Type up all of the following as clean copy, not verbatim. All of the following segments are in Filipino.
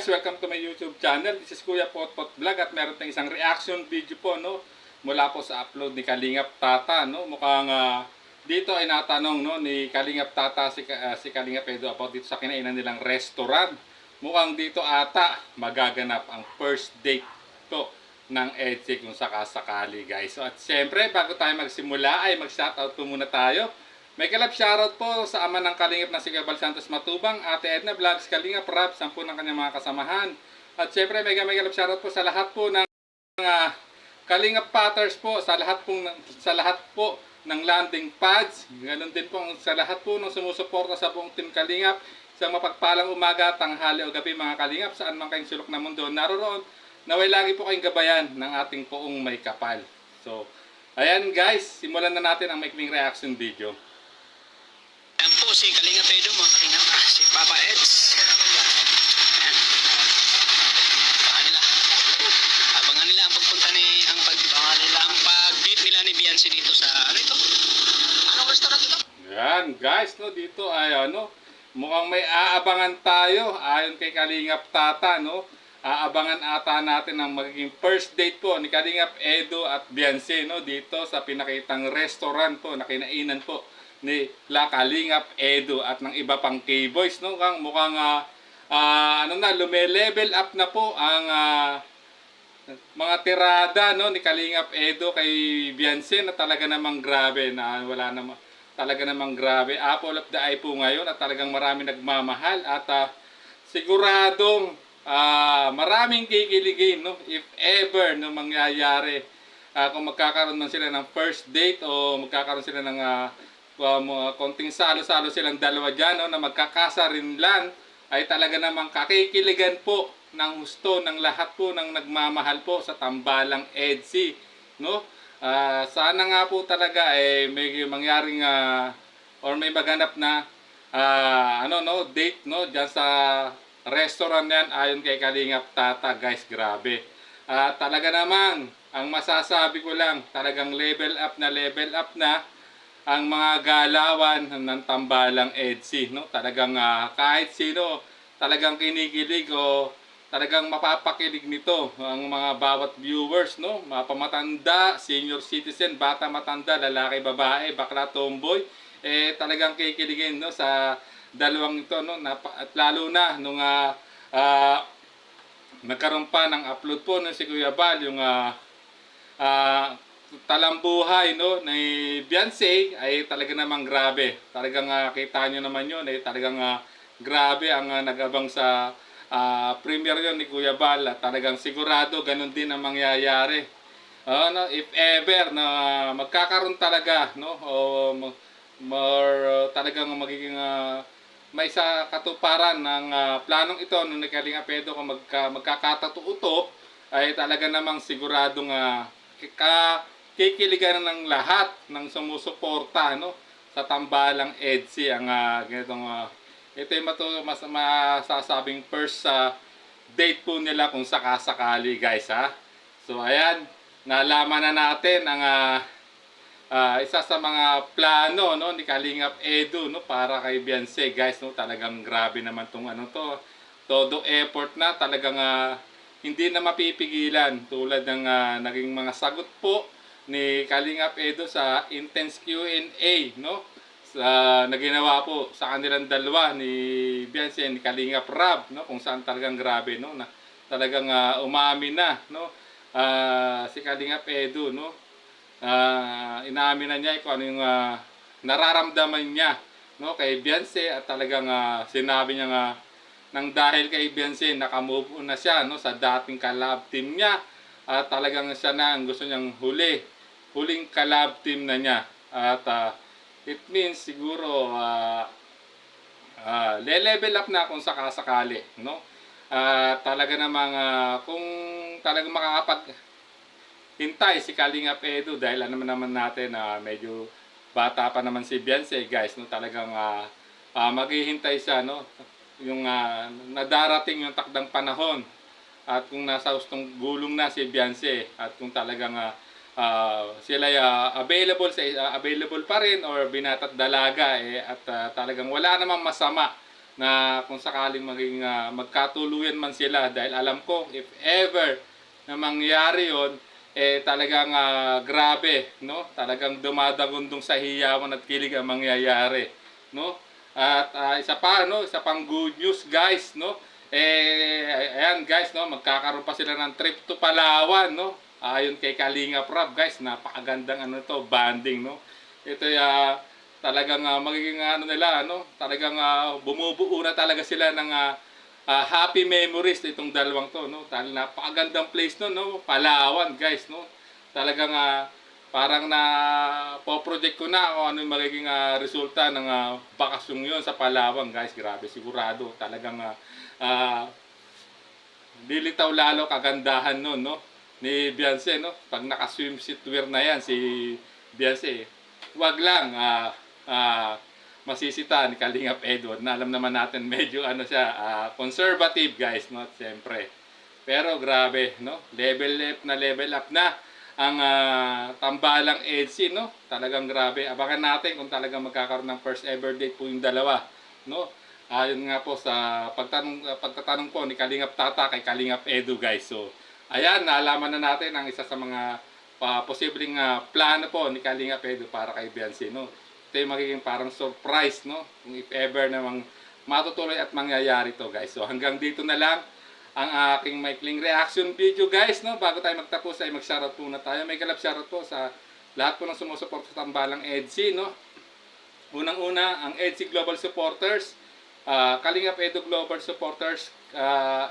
guys, welcome to my YouTube channel. This is Kuya Potpot Vlog at meron tayong isang reaction video po mula po sa upload ni Kalingap Tata Mukhang dito ay natanong ni Kalingap Tata si Kalingap Edo about dito sa kinainan nilang restaurant. Mukhang dito ata magaganap ang first date po ng EDSI kung sakasakali guys. So at siyempre bago tayo magsimula ay mag-shoutout po muna tayo. May kalab shoutout po sa ama ng Kalingap na si Gabal Santos Matubang, Ate Edna Vlogs, Kalingap Rap, 10 ng kanyang mga kasamahan. At syempre may kalab shoutout po sa lahat po ng Kalingap Patters po, sa lahat po ng landing pads. Ganon din po sa lahat po ng sumusuporta sa buong Team Kalingap. Isang mapagpalang umaga, tanghali o gabi mga Kalingap, saan man kayong sulok na mundo naroon. Naway lagi po kayong gabayan ng ating poong may kapal. So, ayan guys, simulan na natin ang maikling reaction video. Ayan po si Kalingap Edo, mga Kalingap, si Papa Eds. Ayan. Abangan nila ang pagpunta ang pag-date nila ni Beyonce dito sa, ano ito? Anong restaurant ito? Ayan guys, dito ay mukhang may aabangan tayo ayon kay Kalingap Tata, Aabangan ata natin ang magiging first date po ni Kalingap Edo at Beyonce, dito sa pinakitang restaurant po na kinainan po ni La Kalingap Edo at ng iba pang K-boys, mukhang lume-level up na po ang mga tirada ni Kalingap Edo kay Beyonce na talaga namang grabe, na wala namang talaga namang grabe. Apple of the eye po ngayon at talagang marami nagmamahal at siguradong maraming kikiligin if ever mangyayari kung magkakaroon man sila ng first date o magkakaroon sila ng konting salo-salo silang dalawa dyan na magkakasarinlan, ay talaga namang kakikiligan po ng husto ng lahat po ng nagmamahal po sa tambalang EDSI, sana nga po talaga may mangyaring or may maganap na date dyan sa restaurant yan ayon kay Kalingap Tata guys. Grabe, talaga namang ang masasabi ko lang, talagang level up na ang mga galawan ng tambalang EDSI, Talagang kahit sino talagang kinikilig o talagang mapapakilig nito ang mga bawat viewers, mapamatanda, senior citizen, bata matanda, lalaki babae, bakla tomboy, talagang kikiligin sa dalawang ito, at lalo na nung nagkaroon pa ng upload po si Kuya Bal, yung talambuhay ni Beyonce, ay talaga namang grabe. Talagang kita nyo naman yun, talagang grabe ang nag-abang sa premiere yun ni Kuya Bal. Talagang sigurado ganun din ang mangyayari. If ever na magkakaroon talaga o more talagang magiging may sa katuparan ng planong ito ni Kalingap Edo, kung magkakatotoo ito, ay talaga namang siguradong kikiligan ng lahat ng sumusuporta sa tambalang EDSI ang ganitong ito yung masasabing first date po nila kung sakasakali guys So ayan, nalaman na natin ang isa sa mga plano ni Kalingap Edo para kay Beyonce guys. Talagang grabe naman tong todo effort na talagang hindi na mapipigilan, tulad ng naging mga sagot po ni Kalingap Edo sa intense Q&A na ginawa po sa kanilang dalawa ni Beyonce and ni Kalingap Rap, kung saan talagang grabe na talagang umamin na si Kalingap Edo inaamin na niya kung ano yung nararamdaman niya kay Beyonce, at talagang sinabi niya nang dahil kay Beyonce nakamove on na siya sa dating collab team niya, at talagang siya na ang gusto niyang huling collab team na niya, at it means siguro le-level up na kung sakasakali talaga namang kung talagang makakapaghintay si Kalingap Edo, dahil naman natin medyo bata pa naman si Beyonce guys, talagang maghihintay siya yung nadarating yung takdang panahon, at kung nasa hustong gulong na si Beyonce, at kung talagang sila available pa rin or binata't dalaga at talagang wala namang masama na kung sakaling maging magkatuluyan man sila, dahil alam ko if ever na mangyari yon, talagang grabe, no? Talagang dumadagundong sa hiyawan at kilig ang mangyayari, no? At isa pa, no, isa pang good news, guys, no? Ayan, guys, no, magkakaroon pa sila ng trip to Palawan, no? Ayon kay Kalingap Rab, guys, napakagandang banding, no? Ito talagang magiging nila, no? Talagang bumubuo na talaga sila ng happy memories itong dalawang to, no? Napakagandang place no, Palawan, guys, no? Talagang parang po-project ko na kung ano yung magiging resulta ng bakasyong yun sa Palawan, guys. Grabe, sigurado. Talagang lilitaw lalo kagandahan nun, no? Ni Beyonce, no? Pag naka-swimsuit wear na yan, si Beyonce, wag lang masisita ni Kalingap Edward na alam naman natin medyo siya, conservative, guys, no? Siyempre. Pero grabe, no? Level up na ang tambalang EDSI, no? Talagang grabe. Abangan natin kung talagang magkakaroon ng first ever date po yung dalawa, no? Ayon nga po sa pagtatanong po ni Kalingap Tata kay Kalingap Edu, guys. So, ayan, naalaman na natin ang isa sa mga posibleng plano po ni Kalingap Edu para kay Beyonce, no? Ito yung magiging parang surprise, no? Kung if ever namang matutuloy at mangyayari to, guys. So, hanggang dito na lang ang aking maikling reaction video, guys, no? Bago tayo magtapos ay mag-shoutout muna tayo. May galap shoutout po sa lahat po ng sumusuporta sa tambalang EDSI, no? Unang-una, ang EDSI Global Supporters, Kalingap Edu Global Supporters,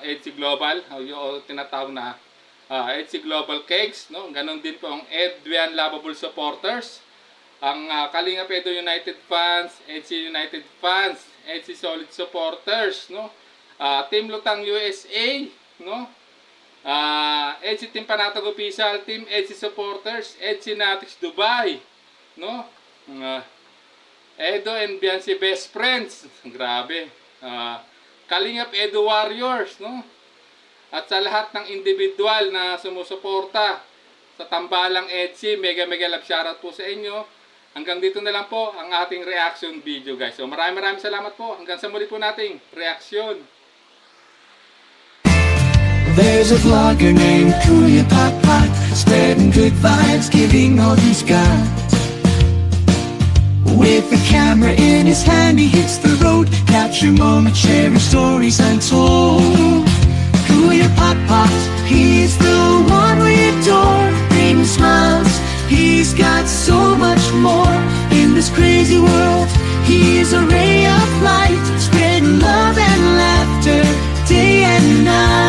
EDSI Global, o tinatawag na EDSI Global Cakes, no? Ganon din po ang Edwian Lovable Supporters, ang Kalingap Edu United Fans, EDSI United Fans, EDSI Solid Supporters, no? Team Lutang USA, no? EDSI Team Panatag Official, Team EDSI Supporters, EDSI Natics Dubai, no? Edo and Beyonce Best Friends, grabe. Kalingap Edu Warriors, no? At sa lahat ng individual na sumusuporta sa tambalang EDSI, mega love shoutout po sa inyo. Hanggang dito na lang po ang ating reaction video, guys. So maraming salamat po. Hanggang sa muli po nating reaksyon. There's a vlogger named Kuya Pot Pot, spreading good vibes, giving all he's got. With the camera in his hand, he hits the road, capture moments, sharing stories untold. Kuya Pot Pot, he's the one we adore, bringing smiles, he's got so much more. In this crazy world, he is a ray of light, spreading love and laughter, day and night.